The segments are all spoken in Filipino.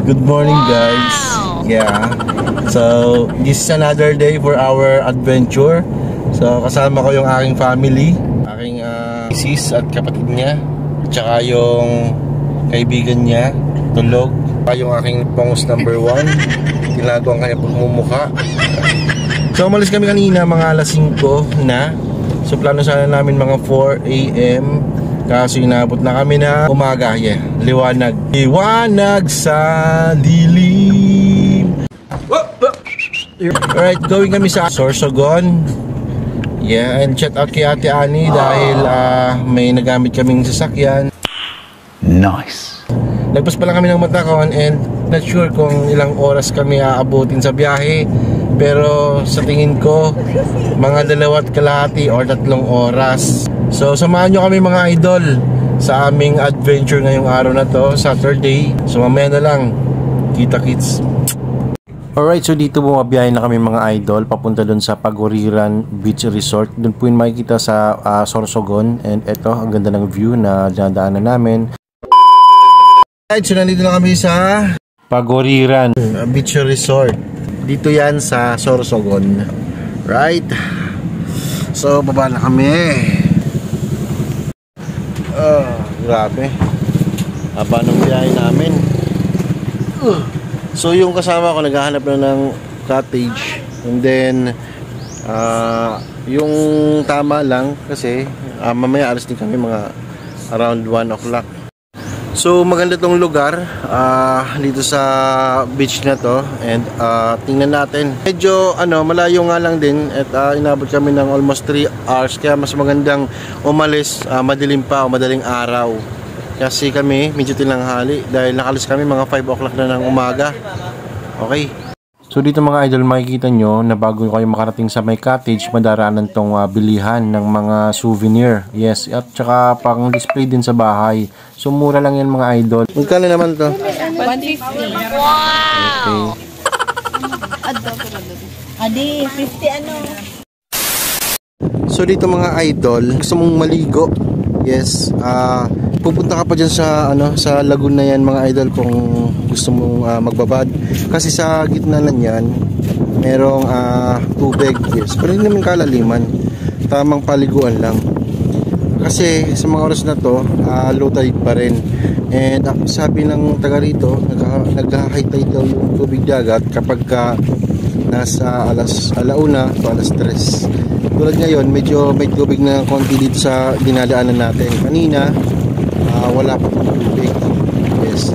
Good morning, guys. Yeah. So, this is another day for our adventure. So, kasama ko yung aking family, aking sis at kapatid niya, tsaka yung kaibigan niya, tulog. Yung aking pangos number 1, tinago ang kanyang pagmumukha. So, umalis kami kanina mga alas 5 na. So, plano sana namin mga 4 AM. Kaso inabot na kami na umaga. Yeah, liwanag. Liwanag sa dilim. Alright, going kami sa Sorsogon. Yeah, and shout out kay Ate Ani dahil may nagamit kaming sasakyan. Nice. Nagpas pa lang kami ng Matacon and not sure kung ilang oras kami aabutin sa biyahe. Pero sa tingin ko, mga 2.5 or 3 oras. So samahan nyo kami mga idol sa aming adventure ngayong araw na to, Saturday. So mamaya na lang, kita kits. Alright, so dito bumabiyahe na kami mga idol papunta dun sa Paguriran Beach Resort. Dun po yung makikita sa Sorsogon. And eto, ang ganda ng view na dinadaanan namin. Alright, so nandito na kami sa Paguriran Beach Resort. Dito yan sa Sorsogon. Right? So baba na kami. Grabe. Haba ng biyahe namin. So yung kasama ko naghahanap na ng cottage. And then yung tama lang kasi mamaya alas din kami mga around 1 o'clock. So maganda tong lugar dito sa beach na to. And tingnan natin. Medyo malayo nga lang din. At inabot kami ng almost 3 hours. Kaya mas magandang umalis madilim pa o madaling araw. Kasi kami medyo tinanghali. Dahil nakalis kami mga 5 o'clock na ng umaga. Okay. So dito mga idol, makikita nyo na bago kayo makarating sa may cottage, madaraanan tong bilihan ng mga souvenir. Yes, at saka pang display din sa bahay. So mura lang yan mga idol. Magkano naman to? 150. Wow! Okay. Adi, 50 ano? So dito mga idol, gusto mong maligo. Yes, pupunta ka pa dyan sa sa lagoon na yan mga idol kung gusto mong magbabad. Kasi sa gitna na yan merong tubig. Yes, pero hindi naman kalaliman, tamang paliguan lang. Kasi sa mga oras na to low tide pa rin. And sabi ng taga rito, nag-high tide daw yung tubig dagat kapag nasa alauna to alas 3. Tulad ngayon, medyo may tubig na konti dito sa dinadaanan natin. Kanina, wala pa tubig. Yes.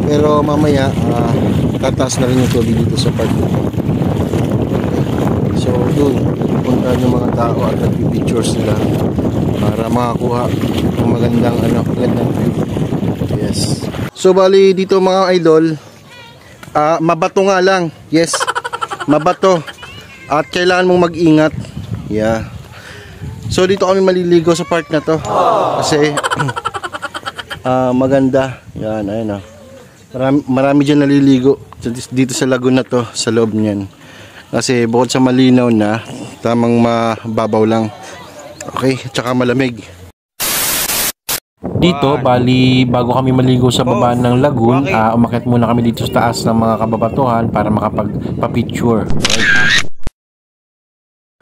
Pero mamaya, tataas na rin yung tubig dito sa park. So, doon, punta yung mga tao at nagpipictures nila para makakuha ng magandang view. Yes. So, bali dito mga idol, mabato nga lang. Yes, mabato. At kailangan mong mag-ingat. Yeah. So dito kami maliligo sa park na to. Kasi maganda. Yan, ayun marami dyan naliligo dito sa lagoon na to, sa loob niyan. Kasi bukod sa malinaw na, tamang mababaw lang. Okay, tsaka malamig. Dito, bali, bago kami maligo sa baba ng lagoon, umakyat muna kami dito sa taas ng mga kababatuhan para makapagpa-picture.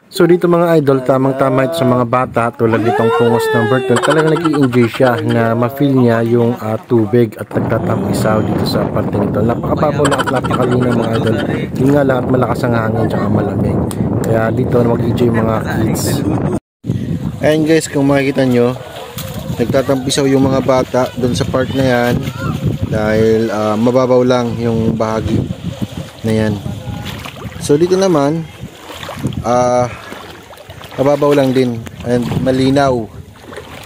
So dito mga idol, tamang-tama ito sa mga bata tulad nitong pungos ng Berton. Talagang nag-i-enjoy siya na ma-feel niya yung tubig at nagtatampisaw dito sa parting ito. Napakababaw lang at napakalinaw mga idol. Yun nga lang at malakas ang hangin at malamig. Kaya dito mag-enjoy mga kids. Ayan guys, kung makikita nyo, nagtatampisaw yung mga bata doon sa part na yan. Dahil mababaw lang yung bahagi na yan. So dito naman, mababaw lang din and malinaw.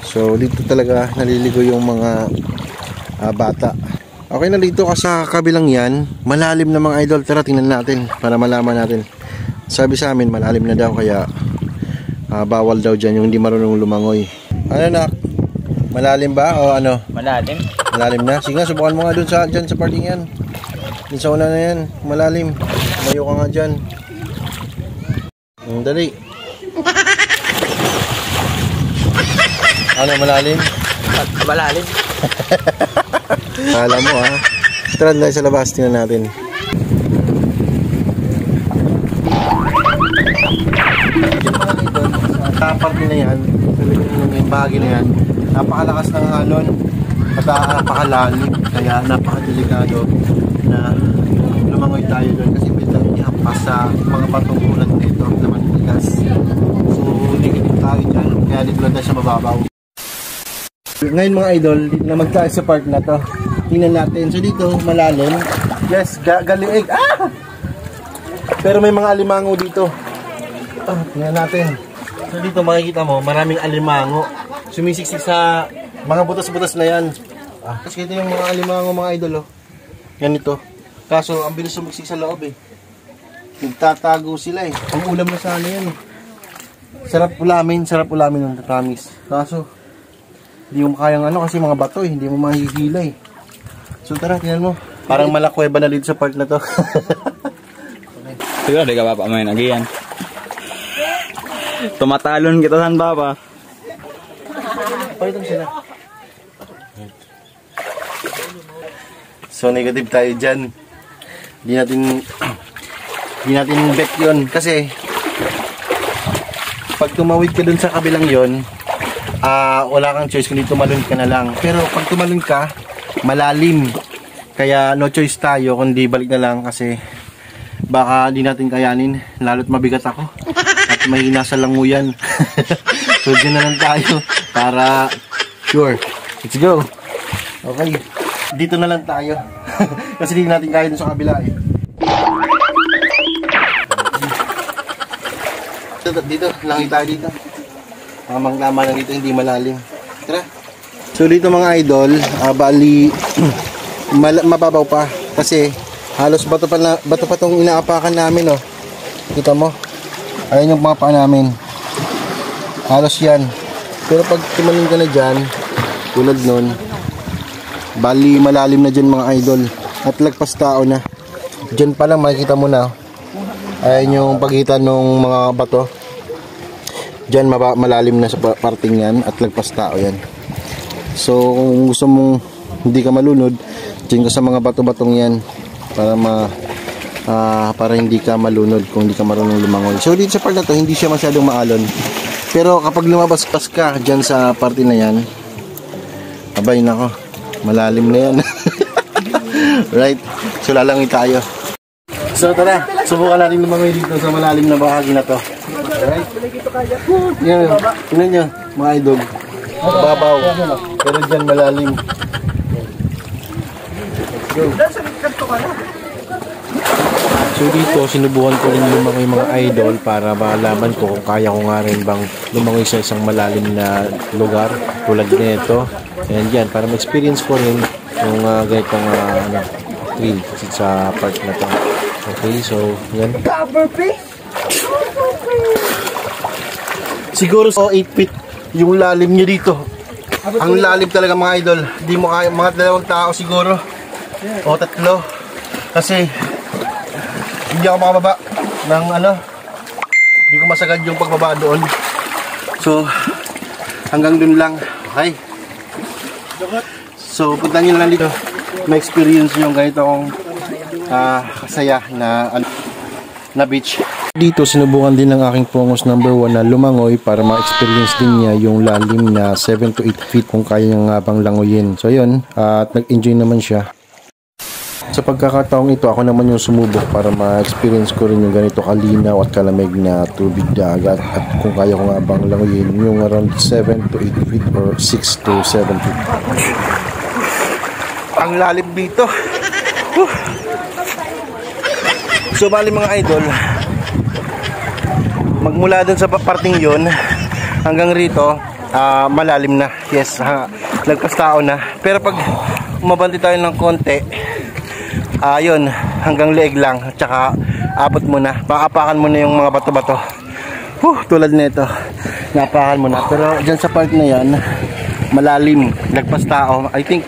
So dito talaga naliligo yung mga bata. Okay na dito kasi sa kabilang yan, malalim na mga idol. Tara tingnan natin para malaman natin. Sabi sa amin malalim na daw kaya bawal daw dyan yung hindi marunong lumangoy. Ano nak? Malalim ba o ano? Malalim. Malalim na? Sige nga, subukan mo nga dyan sa parting yan. Dun sa una na yan, malalim. Mayo ka nga dyan. Dali. Ano, malalim? Malalim. Alam mo Tara tayo sa labas, tingnan natin. Sa parte na yan, yung bahagi na yan, napakalakas ng alon at napakalalim, kaya napakadelikado na lumangoy tayo doon kasi pwede ihampas sa mga batong ulat nito, laman tigas. So negative tayo dyan, kaya dito lang tayo sa mababaw. Ngayon mga idol, dito naman tayo sa part na to. Tingnan natin, so dito malalim, yes, galiig, pero may mga alimango dito. Tingnan natin. So dito makikita mo, maraming alimango sumisiksik sa mga butas-butas na yan. Kasi ito yung mga alimango mga idol, oh. Yan ito. Kaso ang bilis sumiksik sa loob eh. Nagtatago sila eh. Ang ulam na sana yan eh. Sarap ulamin ng promise. Kaso hindi mo kayang kasi mga bato eh, hindi mo mahihila eh. So tara, tingnan mo. Parang malakweba na dito sa part na to. Okay. Siguro di ka pa may nagiyan. Tumatalon kita san papa. Palitan sila. So negative tayo dyan. Di natin bet yun. Kasi pag tumawid ka dun sa kabilang yun, wala kang choice kundi tumalon ka na lang. Pero pag tumalon ka, malalim. Kaya no choice tayo kundi balik na lang kasi baka di natin kayanin. Lalo't mabigat ako. At mahina sa languyan. So dyan na lang tayo para sure. Let's go. Okay. Dito na lang tayo. Kasi di natin kaya dun sa kabila eh. Dito, langi tayo dito. Tamang-tama lang dito, hindi malalim. Tara. So dito mga idol, bali mababaw pa kasi halos bato pa tong inaapakan namin, oh. Kita mo? Ayun yung mga paa namin. Halos yan. Pero pag tumalon ka na dyan, tulad nun, bali malalim na dyan mga idol. At lagpas tao na. Dyan pa lang makikita mo na. Ayun yung pagitan ng mga bato. Dyan malalim na sa parting yan. At lagpas tao yan. So kung gusto mong hindi ka malunod, dyan ka sa mga bato-batong yan. Para hindi ka malunod kung hindi ka marunong lumangoy. So dito sa part na to, hindi siya masyadong maalon. Pero kapag lumabas ka dyan sa parte na yan, abay nako, malalim na yan. Right? So lalangoy tayo. So tara, subukan natin lumangoy dito sa malalim na bahagi na to. Alright? Yan, tingnan nyo mga idol. Babaw. Pero dyan malalim. Let's go. So dito, sinubukan ko rin lumangoy mga idol para malaman ko kung kaya ko nga rin bang lumangoy sa isang malalim na lugar tulad nito. And yan, para ma-experience ko rin yung ganitong thrill sa part na to. Okay, so yan. Siguro 8 feet yung lalim niya dito. Ang lalim talaga mga idol. Hindi mo kaya, mga 2 tao siguro o 3. Kasi hindi ako makababa ng hindi ko masagad yung pagbaba doon. So hanggang dun lang. Okay. So punta nyo lang dito, ma-experience yung ganito kong kasaya na beach. Dito sinubukan din ng aking pongos number 1 na lumangoy para ma-experience din niya yung lalim na 7 to 8 feet kung kaya niya nga bang langoyin. So yun, at nag-enjoy naman siya. Sa pagkakataong ito, ako naman yung sumubok para ma-experience ko rin yung ganito kalinaw at kalamig na tubig dagat at kung kaya ko nga bang langoyin yung around 7 to 8 feet or 6 to 7 feet. Ang lalim dito. So bali mga idol, magmula dun sa parting yun hanggang rito, malalim na. Yes, lagpas tao na. Pero pag umabanti tayo ng konti, yun, hanggang leeg lang. At saka abot mo na, paapakan mo na yung mga bato-bato. Tulad nito, napakan mo na. Pero dyan sa part na yan, malalim, lagpas tao. I think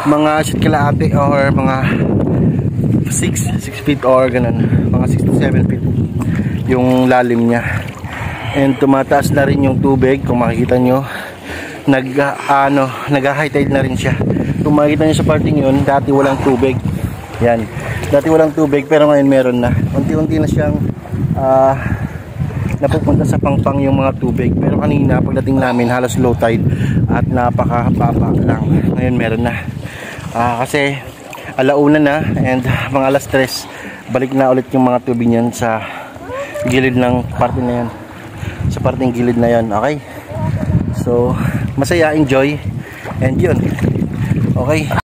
mga kalahati or mga 6 feet or ganun, mga 6 to 7 feet yung lalim niya. And tumataas na rin yung tubig. Kung makikita nyo, nag-high tide na rin siya. kung makikita nyo sa parting yun, dati walang tubig. Yan. Dati walang tubig pero ngayon meron na. Unti-unti na siyang napupunta sa pangpang yung mga tubig. Pero kanina pagdating namin halos low tide at napakababa lang. Ngayon meron na. Kasi alauna na and mga alas 3 balik na ulit yung mga tubig niyan sa gilid ng parte na yan. Sa parting gilid na yan. Okay? So, masaya, enjoy. And yun. Okay.